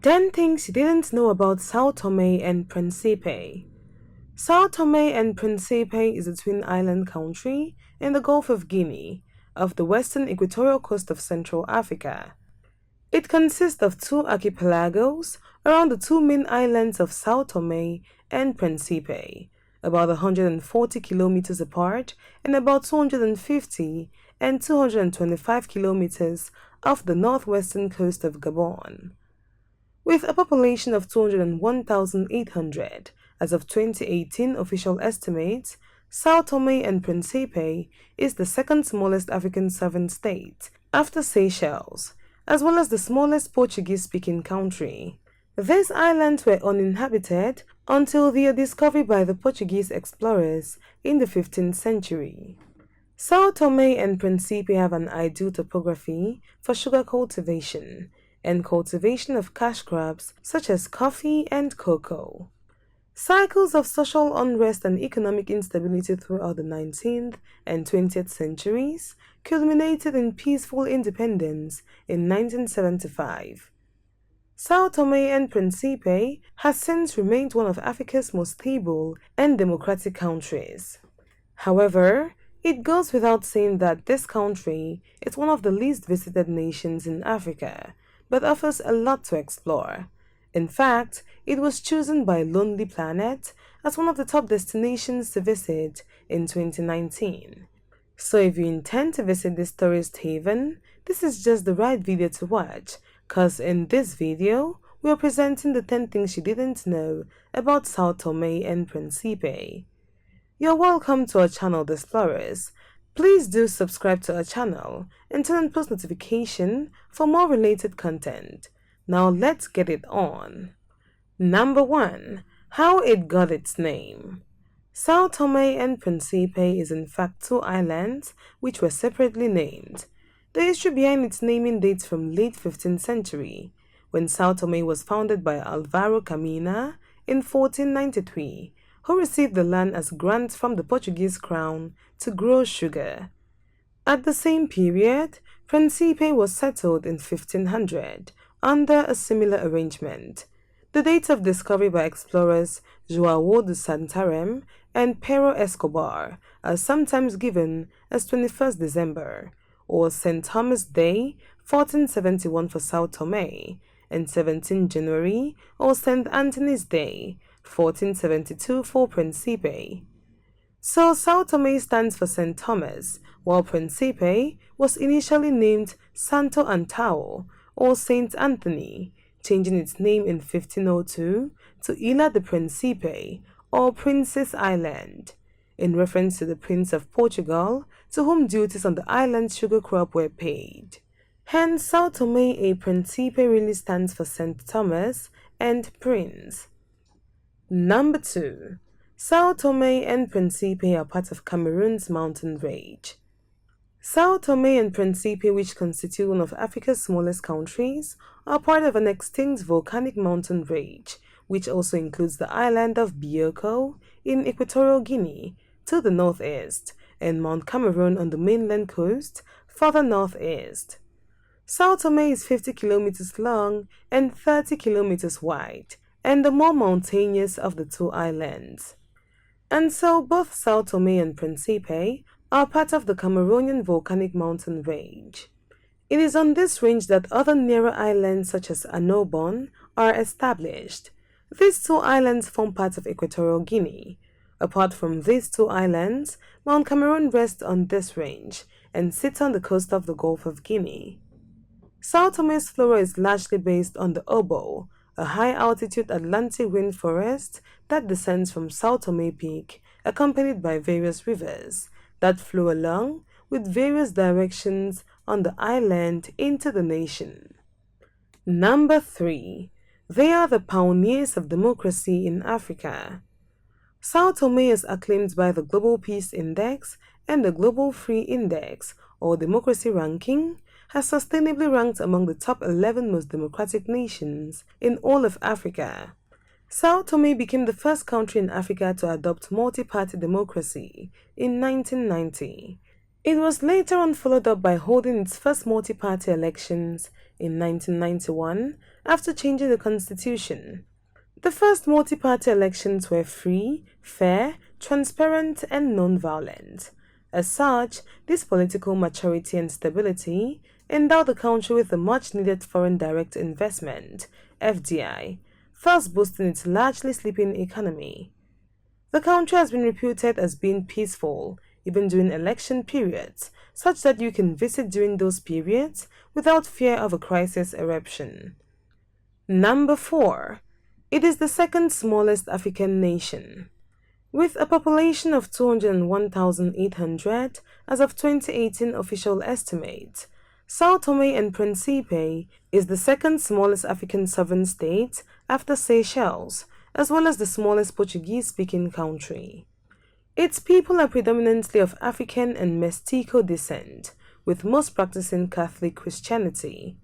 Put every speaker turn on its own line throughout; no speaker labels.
10 things you didn't know about Sao Tome and Principe. Sao Tome and Principe is a twin island country in the Gulf of Guinea, off the western equatorial coast of Central Africa. It consists of two archipelagos around the two main islands of Sao Tome and Principe, about 140 kilometers apart and about 250 and 225 kilometers off the northwestern coast of Gabon. With a population of 201,800 as of 2018 official estimates, Sao Tome and Principe is the second smallest African sovereign state after Seychelles, as well as the smallest Portuguese-speaking country. These islands were uninhabited until their discovery by the Portuguese explorers in the 15th century. Sao Tome and Principe have an ideal topography for sugar cultivation and cultivation of cash crops such as coffee and cocoa. Cycles of social unrest and economic instability throughout the 19th and 20th centuries culminated in peaceful independence in 1975. Sao Tome and Principe has since remained one of Africa's most stable and democratic countries. However, it goes without saying that this country is one of the least visited nations in Africa, but offers a lot to explore. In fact, it was chosen by Lonely Planet as one of the top destinations to visit in 2019. So if you intend to visit this tourist haven, this is just the right video to watch, cause in this video, we are presenting the 10 things you didn't know about Sao Tome and Principe. You're welcome to our channel, The Explorers. Please do subscribe to our channel and turn on post notification for more related content. Now let's get it on. Number 1. How it got its name. Sao Tome and Principe is in fact two islands which were separately named. The history behind its naming dates from late 15th century, when Sao Tome was founded by Alvaro Camina in 1493, who received the land as grants from the Portuguese crown to grow sugar. At the same period, Principe was settled in 1500 under a similar arrangement. The dates of discovery by explorers João de Santarém and Pero Escobar are sometimes given as 21st December, or St. Thomas Day, 1471 for Sao Tome, and 17 January, or St. Anthony's Day, 1472 for Principe. So Sao Tome stands for St. Thomas, while Principe was initially named Santo Antão, or Saint Anthony, changing its name in 1502 to Ilha de Principe, or Princess Island, in reference to the Prince of Portugal, to whom duties on the island's sugar crop were paid. Hence, Sao Tome e Principe really stands for St. Thomas and Prince. Number 2. Sao Tome and Principe are part of Cameroon's mountain range. Sao Tome and Principe, which constitute one of Africa's smallest countries, are part of an extinct volcanic mountain range, which also includes the island of Bioko in Equatorial Guinea to the northeast, and Mount Cameroon on the mainland coast further northeast. Sao Tome is 50 kilometers long and 30 kilometers wide, and the more mountainous of the two islands. And so both Sao Tome and Principe are part of the Cameroonian volcanic mountain range. It is on this range that other nearer islands such as Annobon are established. These two islands form part of Equatorial Guinea. Apart from these two islands, Mount Cameroon rests on this range and sits on the coast of the Gulf of Guinea. Sao Tome's flora is largely based on the obo, a high-altitude Atlantic rainforest that descends from Sao Tome Peak, accompanied by various rivers that flow along with various directions on the island into the nation. Number 3. They are the pioneers of democracy in Africa. Sao Tome is acclaimed by the Global Peace Index and the Global Free Index, or Democracy Ranking, has sustainably ranked among the top 11 most democratic nations in all of Africa. Sao Tome became the first country in Africa to adopt multi-party democracy in 1990. It was later on followed up by holding its first multi-party elections in 1991 after changing the constitution. The first multi-party elections were free, fair, transparent, and non-violent. As such, this political maturity and stability endowed the country with the much-needed foreign direct investment (FDI), thus boosting its largely sleeping economy. The country has been reputed as being peaceful, even during election periods, such that you can visit during those periods without fear of a crisis eruption. Number 4. It is the second smallest African nation. With a population of 201,800 as of 2018 official estimate, Sao Tome and Principe is the second smallest African sovereign state after Seychelles, as well as the smallest Portuguese-speaking country. Its people are predominantly of African and Mestizo descent, with most practicing Catholic Christianity.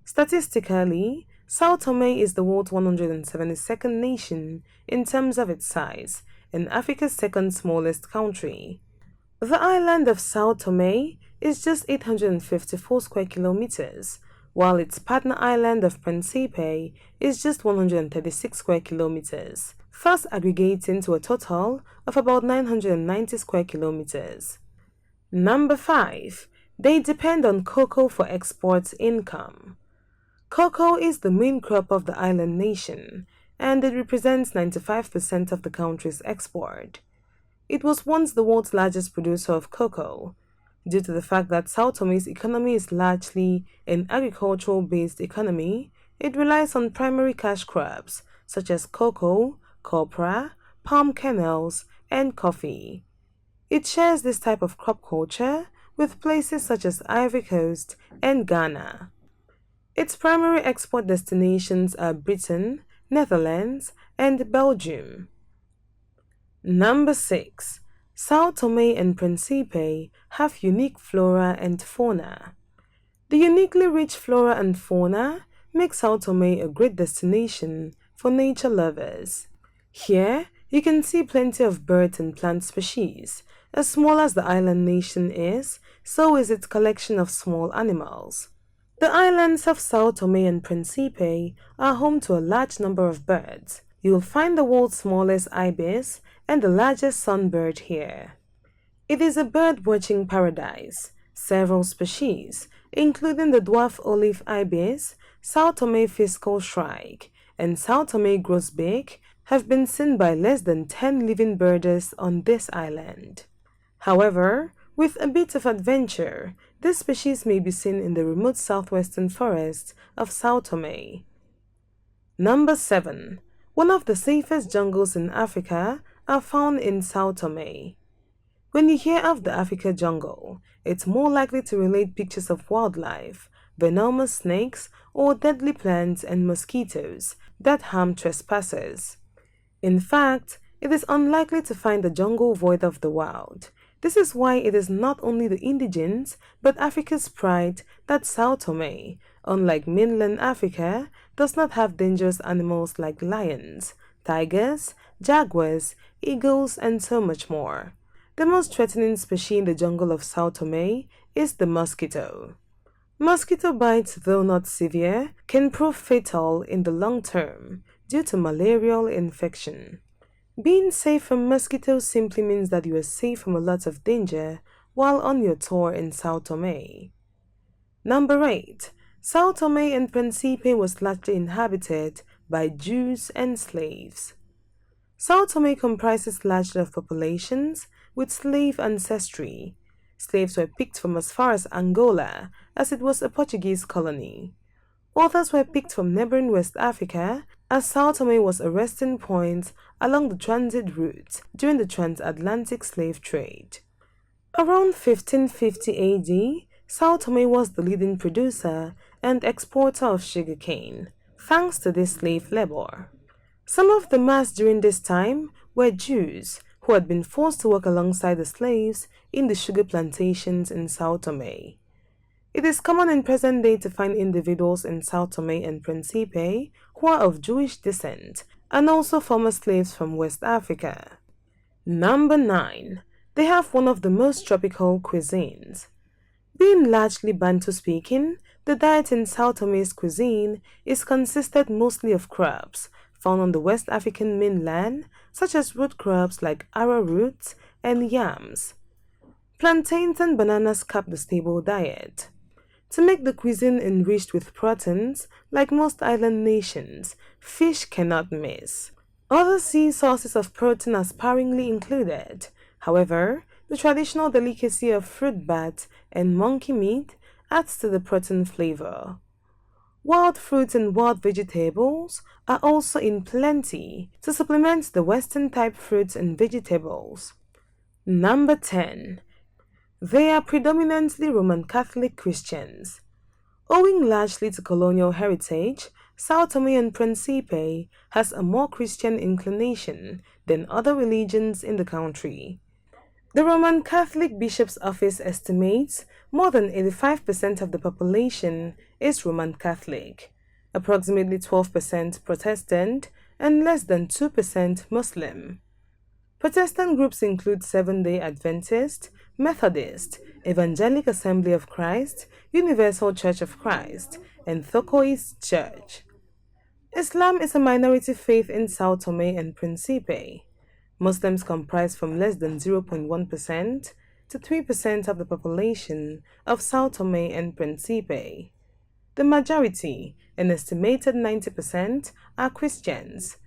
Statistically, Sao Tome is the world's 172nd nation in terms of its size, and Africa's second smallest country. The island of Sao Tome is just 854 square kilometers, while its partner island of Principe is just 136 square kilometers, thus aggregating to a total of about 990 square kilometers. Number 5. They depend on cocoa for export income. Cocoa is the main crop of the island nation, and it represents 95% of the country's export. It was once the world's largest producer of cocoa, due to the fact that Sao Tome's economy is largely an agricultural-based economy. It relies on primary cash crops such as cocoa, copra, palm kernels, and coffee. It shares this type of crop culture with places such as Ivory Coast and Ghana. Its primary export destinations are Britain, Netherlands, and Belgium. Number 6. Sao Tome and Principe have unique flora and fauna. The uniquely rich flora and fauna make Sao Tome a great destination for nature lovers. Here, you can see plenty of birds and plant species. As small as the island nation is, so is its collection of small animals. The islands of Sao Tome and Principe are home to a large number of birds. You'll find the world's smallest ibis and the largest sunbird here. It is a bird-watching paradise. Several species, including the dwarf olive ibis, Sao Tome fiscal shrike, and Sao Tome grosbeak, have been seen by less than 10 living birders on this island. However, with a bit of adventure, this species may be seen in the remote southwestern forests of Sao Tome. Number 7. One of the safest jungles in Africa are found in Sao Tome. When you hear of the Africa jungle, it's more likely to relate pictures of wildlife, venomous snakes, or deadly plants and mosquitoes that harm trespassers. In fact, it is unlikely to find a jungle void of the wild. This is why it is not only the indigenes, but Africa's pride that Sao Tome, unlike mainland Africa, does not have dangerous animals like lions, tigers, jaguars, eagles, and so much more. The most threatening species in the jungle of Sao Tome is the mosquito. Mosquito bites, though not severe, can prove fatal in the long term due to malarial infection. Being safe from mosquitoes simply means that you are safe from a lot of danger while on your tour in Sao Tome. Number 8. Sao Tome and Principe was largely inhabited by Jews and slaves. Sao Tome comprises largely of populations with slave ancestry. Slaves were picked from as far as Angola, as it was a Portuguese colony. Others were picked from neighboring West Africa, as Sao Tome was a resting point along the transit route during the transatlantic slave trade. Around 1550 AD, Sao Tome was the leading producer and exporter of sugarcane, thanks to this slave labor. Some of the mass during this time were Jews who had been forced to work alongside the slaves in the sugar plantations in Sao Tome. It is common in present day to find individuals in Sao Tome and Principe who are of Jewish descent and also former slaves from West Africa. Number 9. They have one of the most tropical cuisines. Being largely Bantu-speaking, the diet in Sao Tome's cuisine is consisted mostly of crabs found on the West African mainland, such as root crops like arrowroot and yams. Plantains and bananas cap the stable diet. To make the cuisine enriched with proteins, like most island nations, fish cannot miss. Other sea sources of protein are sparingly included. However, the traditional delicacy of fruit bat and monkey meat adds to the protein flavor. Wild fruits and wild vegetables are also in plenty to supplement the Western type fruits and vegetables. Number 10. They are predominantly Roman Catholic Christians. Owing largely to colonial heritage, Sao Tome and Principe has a more Christian inclination than other religions in the country. The Roman Catholic Bishop's Office estimates more than 85% of the population is Roman Catholic, approximately 12% Protestant, and less than 2% Muslim. Protestant groups include Seventh-day Adventist, Methodist, Evangelic Assembly of Christ, Universal Church of Christ, and Thokoist Church. Islam is a minority faith in Sao Tome and Principe. Muslims comprise from less than 0.1% to 3% of the population of Sao Tome and Principe. The majority, an estimated 90%, are Christians.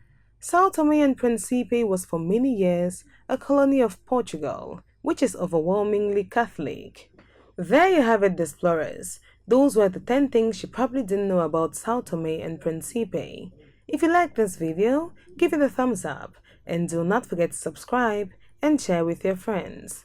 Sao Tome and Principe was for many years a colony of Portugal, which is overwhelmingly Catholic. There you have it, explorers. Those were the 10 things you probably didn't know about Sao Tome and Principe. If you liked this video, give it a thumbs up and do not forget to subscribe and share with your friends.